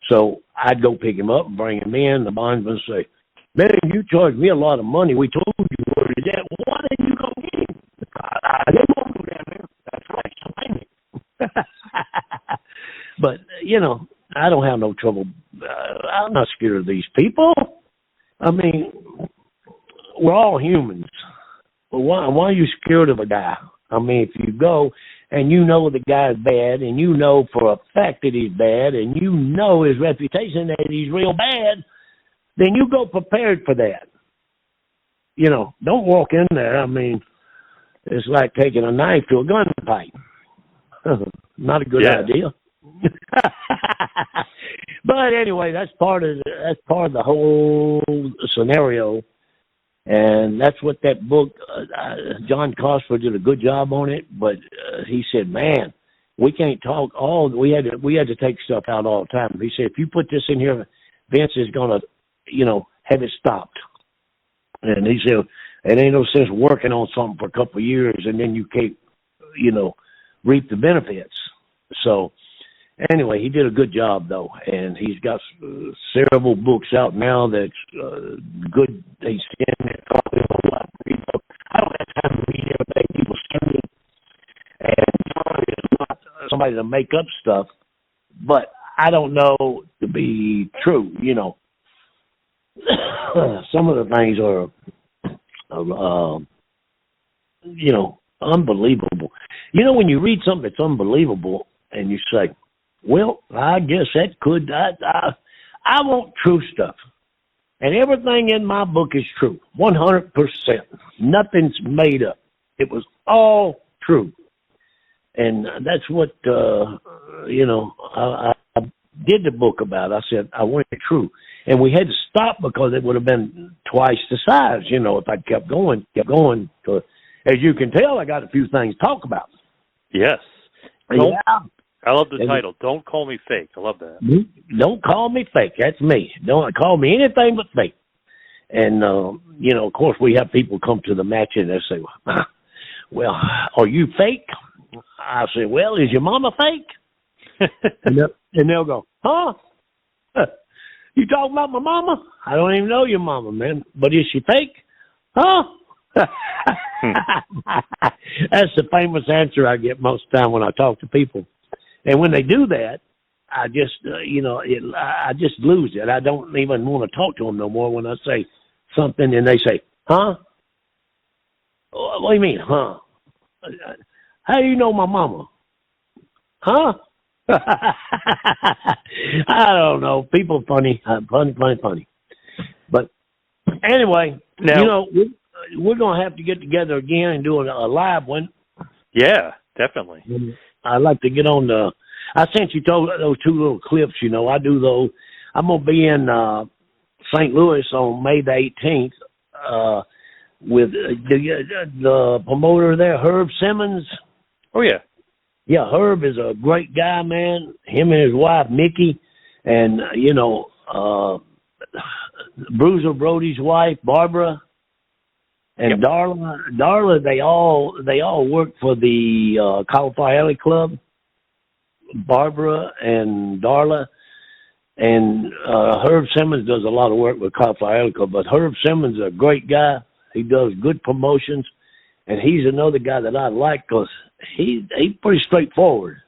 So I'd go pick him up and bring him in. The bondsman say, man, you charged me a lot of money. We told you where he's at. Why didn't you come get him? I didn't want to go down there. That's right. So blame me. But, you know, I don't have no trouble. I'm not scared of these people. I mean, we're all humans. Well, why are you scared of a guy? I mean, if you go and you know the guy's bad and you know for a fact that he's bad and you know his reputation that he's real bad, then you go prepared for that. You know, don't walk in there. I mean, it's like taking a knife to a gunfight. Not a good idea. But anyway, that's part of the whole scenario. And that's what that book, John Cosper did a good job on it, but he said, man, we can't talk we had to take stuff out all the time. He said, if you put this in here, Vince is going to, you know, have it stopped. And he said, it ain't no sense working on something for a couple of years and then you can't, you know, reap the benefits. So anyway, he did a good job, though, and he's got several books out now that's good. They send it. I don't have time to read everything people send me. And John is not somebody to make up stuff, but I don't know to be true, you know. Some of the things are, you know, unbelievable. You know, when you read something that's unbelievable and you say, well, I guess that could, I want true stuff. And everything in my book is true, 100%. Nothing's made up. It was all true. And that's what, you know, I did the book about. I said, I want it true. And we had to stop because it would have been twice the size, you know, if I kept going. So, as you can tell, I got a few things to talk about. Yes. Yeah. I love the title. Don't call me fake. I love that. Don't call me fake. That's me. Don't call me anything but fake. And, you know, of course, we have people come to the match and they say, well, are you fake? I say, well, is your mama fake? And they'll go, huh? You talking about my mama? I don't even know your mama, man. But is she fake? Huh? That's the famous answer I get most of the time when I talk to people. And when they do that, I just, I just lose it. I don't even want to talk to them no more when I say something and they say, huh? What do you mean, huh? How do you know my mama? Huh? I don't know. People funny. Funny. But anyway, now, we're going to have to get together again and do a live one. Yeah, definitely. I'd like to get on I sent you those two little clips, I do those. I'm going to be in St. Louis on May the 18th with the promoter there, Herb Simmons. Oh, yeah. Yeah, Herb is a great guy, man. Him and his wife, Mickey, and, Bruiser Brody's wife, Barbara, and Darla, they all work for the Cauliflower Alley Club. Barbara and Darla, and Herb Simmons does a lot of work with Cauliflower Alley Club, but Herb Simmons is a great guy. He does good promotions, and he's another guy that I like because he's pretty straightforward,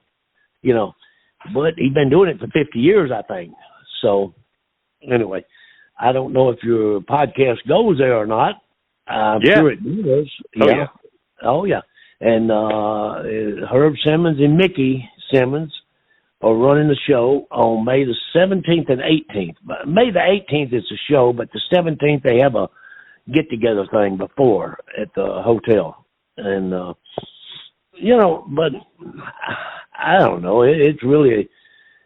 but he's been doing it for 50 years, I think. So anyway, I don't know if your podcast goes there or not. I'm sure it does. Oh, yeah. And Herb Simmons and Mickey Simmons are running the show on May the 17th and 18th. May the 18th is the show, but the 17th they have a get-together thing before at the hotel. And, but I don't know. It's really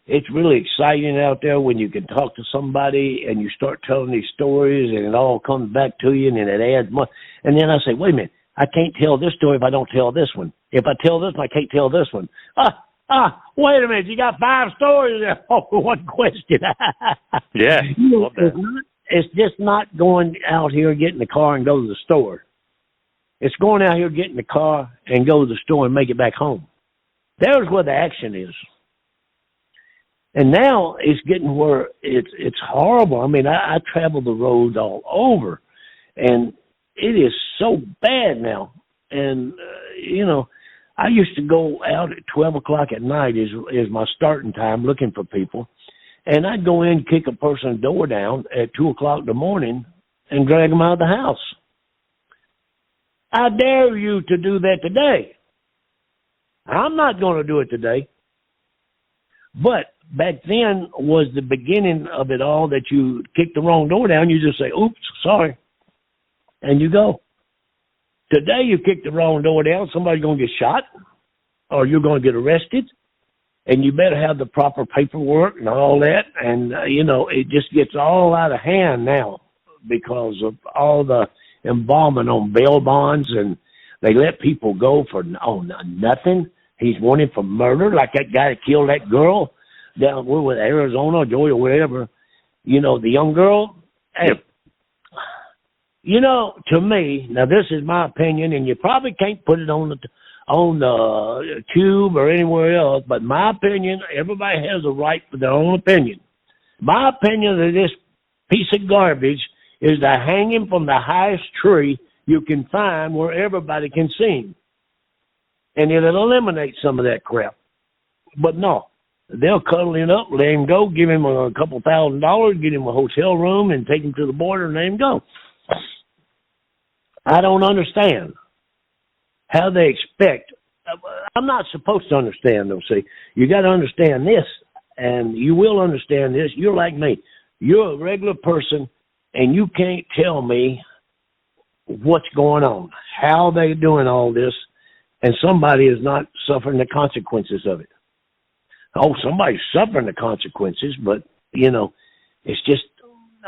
exciting out there when you can talk to somebody and you start telling these stories and it all comes back to you and it adds more. And then I say, wait a minute, I can't tell this story if I don't tell this one. If I tell this one, I can't tell this one. Wait a minute, you got 5 stories there for one question. Yeah, love that. It's just not going out here, get in the car and go to the store. It's going out here, get in the car and go to the store and make it back home. There's where the action is. And now it's getting where it's horrible. I mean, I travel the roads all over, and it is so bad now. And, I used to go out at 12 o'clock at night is my starting time looking for people. And I'd go in, kick a person's door down at 2 o'clock in the morning and drag them out of the house. I dare you to do that today. I'm not going to do it today. But back then was the beginning of it all that you kick the wrong door down. You just say, oops, sorry. And you go. Today you kick the wrong door down, somebody's going to get shot or you're going to get arrested. And you better have the proper paperwork and all that. And, it just gets all out of hand now because of all the involvement on bail bonds. And they let people go for nothing. He's wanted for murder, like that guy that killed that girl down with Arizona, Georgia, whatever. The young girl. Hey, to me, now this is my opinion, and you probably can't put it on the tube or anywhere else, but my opinion, everybody has a right for their own opinion. My opinion of this piece of garbage is to hang him from the highest tree you can find where everybody can see him. And it'll eliminate some of that crap. But no, they'll cuddle him up, let him go, give him a couple $1,000, get him a hotel room, and take him to the border and let him go. I don't understand how they expect. I'm not supposed to understand, though, see. You got to understand this, and you will understand this. You're like me. You're a regular person, and you can't tell me what's going on, how they're doing all this, and somebody is not suffering the consequences of it. Oh, somebody's suffering the consequences, but, it's just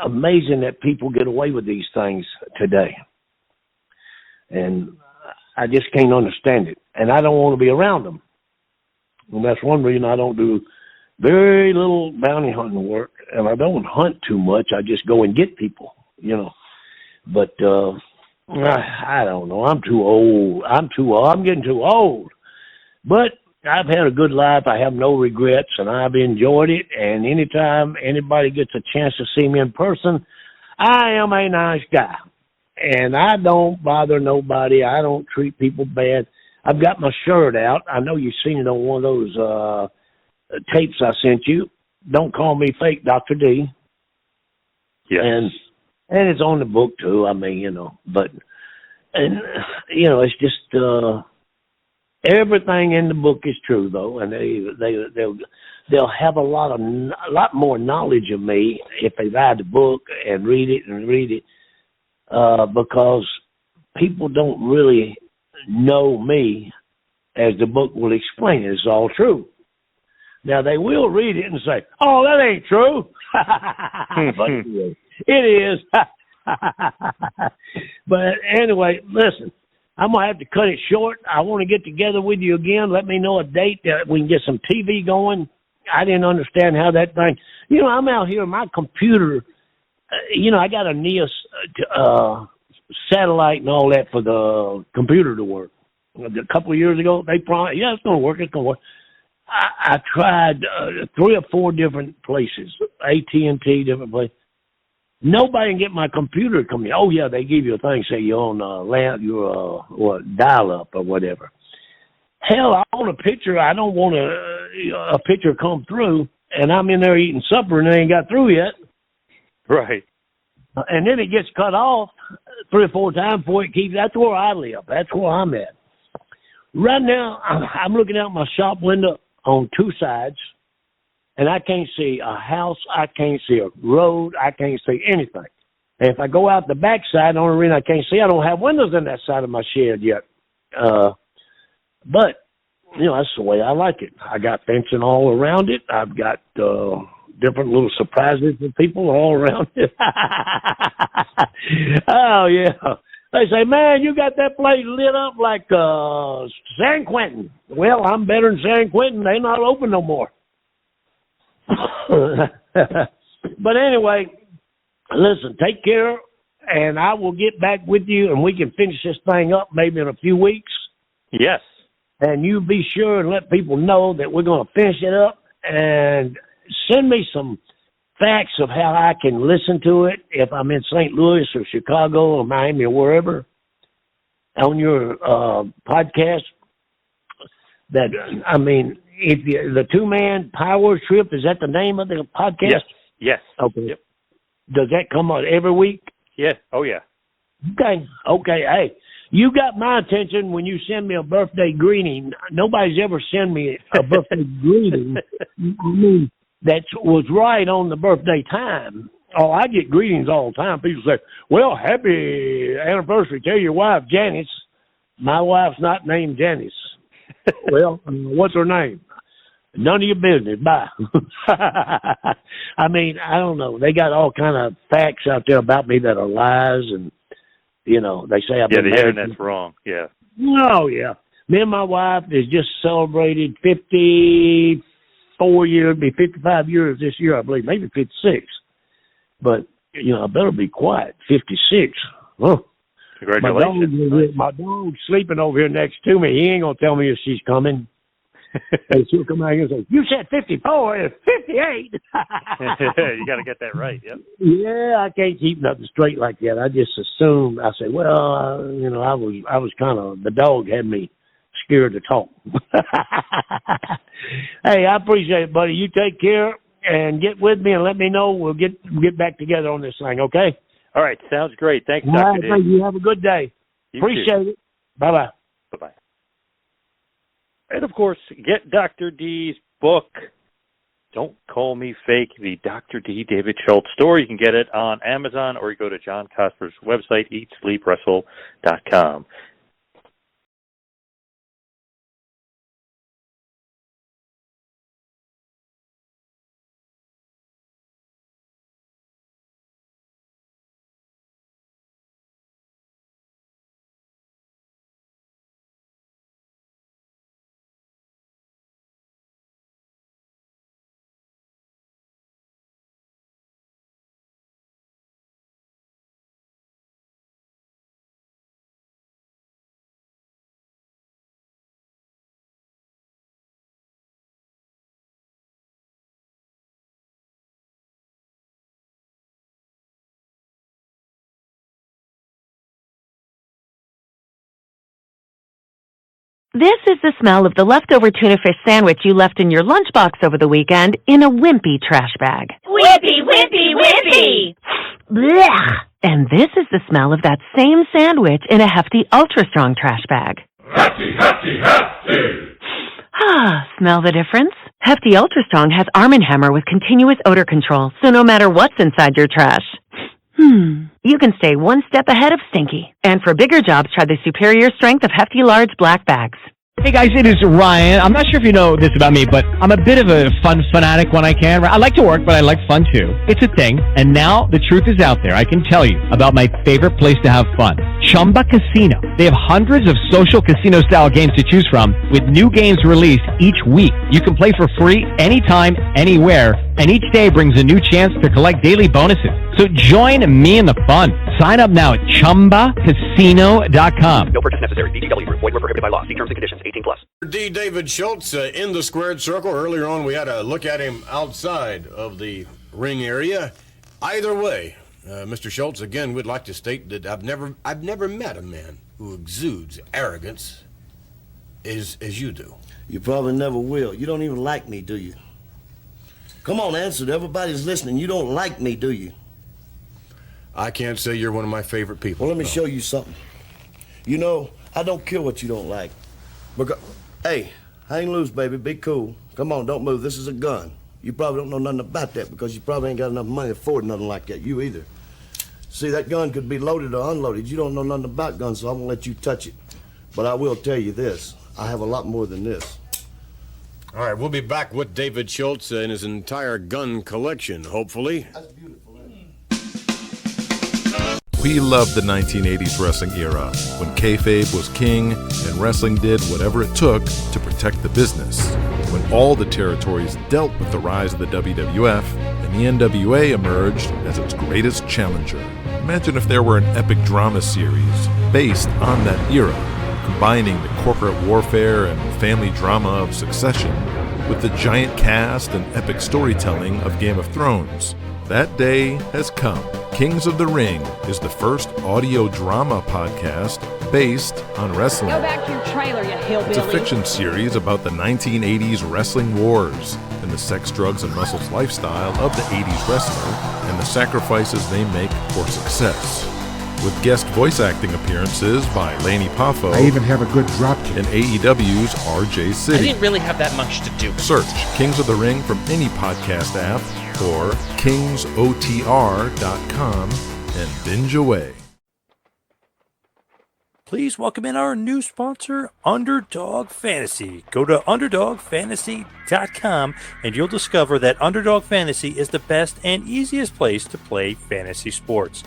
amazing that people get away with these things today. And I just can't understand it. And I don't want to be around them. And that's one reason I don't do very little bounty hunting work. And I don't hunt too much. I just go and get people, But I don't know. I'm too old. I'm getting too old. But I've had a good life. I have no regrets, and I've enjoyed it. And anytime anybody gets a chance to see me in person, I am a nice guy. And I don't bother nobody. I don't treat people bad. I've got my shirt out. I know you've seen it on one of those tapes I sent you. Don't call me fake Dr. D. Yes. And it's on the book, too. I mean, you know. But, and you know, it's just everything in the book is true, though. And they'll have a lot more knowledge of me if they buy the book and read it. Because people don't really know me as the book will explain it. It's all true. Now, they will read it and say, oh, that ain't true. But it is. But anyway, listen, I'm going to have to cut it short. I want to get together with you again. Let me know a date that we can get some TV going. I didn't understand how that thing, you know, I'm out here, my computer, you know, I got a NEOS satellite and all that for the computer to work. A couple of years ago, they promised, yeah, it's going to work, it's going to work. I tried 3 or 4 different places, AT&T, different places. Nobody can get my computer to come in. Oh, yeah, they give you a thing, say you're on you're dial-up or whatever. Hell, I want a picture. I don't want a picture come through, and I'm in there eating supper and they ain't got through yet. Right. And then it gets cut off 3 or 4 times before it keeps. That's where I live. That's where I'm at. Right now, I'm looking out my shop window on 2 sides, and I can't see a house. I can't see a road. I can't see anything. And if I go out the back side, the only reason I can't see, I don't have windows in that side of my shed yet. But, you know, that's the way I like it. I got fencing all around it. I've got different little surprises for people all around it. Oh, yeah. They say, man, you got that place lit up like San Quentin. Well, I'm better than San Quentin. They're not open no more. But anyway, listen, take care, and I will get back with you, and we can finish this thing up maybe in a few weeks. Yes. And you be sure and let people know that we're going to finish it up, and send me some facts of how I can listen to it if I'm in St. Louis or Chicago or Miami or wherever on your podcast. That, I mean, if you, the 2-Man Power Trip, is that the name of the podcast? Yes. Yes. Okay. Yep. Does that come out every week? Yes. Oh, yeah. Okay. Okay. Hey, you got my attention when you send me a birthday greeting. Nobody's ever sent me a birthday greeting. I mean, that was right on the birthday time. Oh, I get greetings all the time. People say, well, happy anniversary. Tell your wife, Janice. My wife's not named Janice. Well, what's her name? None of your business. Bye. I mean, I don't know. They got all kind of facts out there about me that are lies, and, you know, they say I've been married. Yeah, the internet's wrong. Yeah. Oh, yeah. Me and my wife has just celebrated 54 years, be 55 years this year, I believe, maybe 56. But, you know, I better be quiet. 56. Oh. Congratulations. My dog's sleeping over here next to me. He ain't going to tell me if she's coming. And she'll come out here and say, you said 54, it's 58. You got to get that right, yep. Yeah, I can't keep nothing straight like that. I just assumed, I said, well, you know, I was kind of, the dog had me scared to talk. Hey, I appreciate it, buddy. You take care and get with me and let me know. We'll get back together on this thing, okay? All right, sounds great. Thanks, Dr. All right, D. thank you. Have a good day. Appreciate it. Bye-bye. Bye-bye. And, of course, get Dr. D's book, Don't Call Me Fake, the Dr. D. David Schultz story. You can get it on Amazon, or you go to John Cosper's website, eatsleepwrestle.com. This is the smell of the leftover tuna fish sandwich you left in your lunchbox over the weekend in a wimpy trash bag. Wimpy, wimpy, wimpy! Blech! And this is the smell of that same sandwich in a hefty, ultra-strong trash bag. Hefty, hefty, hefty! Ah, smell the difference? Hefty Ultra Strong has Arm & Hammer with continuous odor control, so no matter what's inside your trash, you can stay one step ahead of stinky. And for bigger jobs, try the superior strength of Hefty Large Black Bags. Hey guys, it is Ryan. I'm not sure if you know this about me, but I'm a bit of a fun fanatic when I can. I like to work, but I like fun too. It's a thing. And now the truth is out there. I can tell you about my favorite place to have fun. Chumba Casino. They have hundreds of social casino style games to choose from with new games released each week. You can play for free anytime, anywhere, and each day brings a new chance to collect daily bonuses. So join me in the fun. Sign up now at ChumbaCasino.com. No purchase necessary. VGW Group. Void where prohibited by law. See terms and conditions. 18+. D. David Schultz in the squared circle. Earlier on, we had a look at him outside of the ring area. Either way, Mr. Schultz, again, we'd like to state that I've never met a man who exudes arrogance as you do. You probably never will. You don't even like me, do you? Come on, answer. Everybody's listening. You don't like me, do you? I can't say you're one of my favorite people. Well, let me show you something. You know, I don't care what you don't like. Because, hey, hang loose, baby. Be cool. Come on, don't move. This is a gun. You probably don't know nothing about that because you probably ain't got enough money to afford nothing like that. You either. See, that gun could be loaded or unloaded. You don't know nothing about guns, so I won't let you touch it. But I will tell you this. I have a lot more than this. All right, we'll be back with David Schultz and his entire gun collection, hopefully. That's beautiful, isn't it? We loved the 1980s wrestling era, when kayfabe was king and wrestling did whatever it took to protect the business. When all the territories dealt with the rise of the WWF and the NWA emerged as its greatest challenger. Imagine if there were an epic drama series based on that era, combining the corporate warfare and family drama of Succession with the giant cast and epic storytelling of Game of Thrones. That day has come. Kings of the Ring is the first audio drama podcast based on wrestling. Go back to your trailer, you hillbilly. It's a fiction series about the 1980s wrestling wars and the sex, drugs, and muscles lifestyle of the 80s wrestler and the sacrifices they make for success. With guest voice acting appearances by Laney Poffo. I even have a good drop kick. And AEW's RJ City. I didn't really have that much to do. Search Kings of the Ring from any podcast app or kingsotr.com and binge away. Please welcome in our new sponsor, Underdog Fantasy. Go to underdogfantasy.com and you'll discover that Underdog Fantasy is the best and easiest place to play fantasy sports.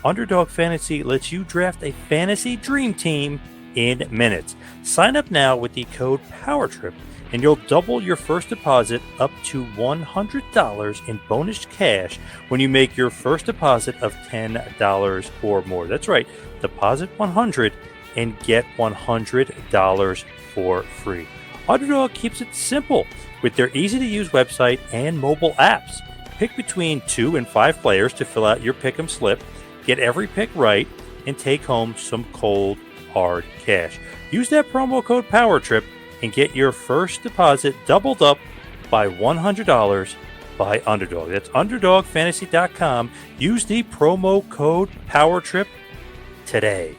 Underdog Fantasy lets you draft a fantasy dream team in minutes. Sign up now with the code POWERTRIP and you'll double your first deposit up to $100 in bonus cash when you make your first deposit of $10 or more. That's right, deposit $100 and get $100 for free. Underdog keeps it simple with their easy-to-use website and mobile apps. Pick between 2 and 5 players to fill out your pick'em slip. Get every pick right, and take home some cold, hard cash. Use that promo code POWERTRIP and get your first deposit doubled up by $100 by Underdog. That's UnderdogFantasy.com. Use the promo code POWERTRIP today.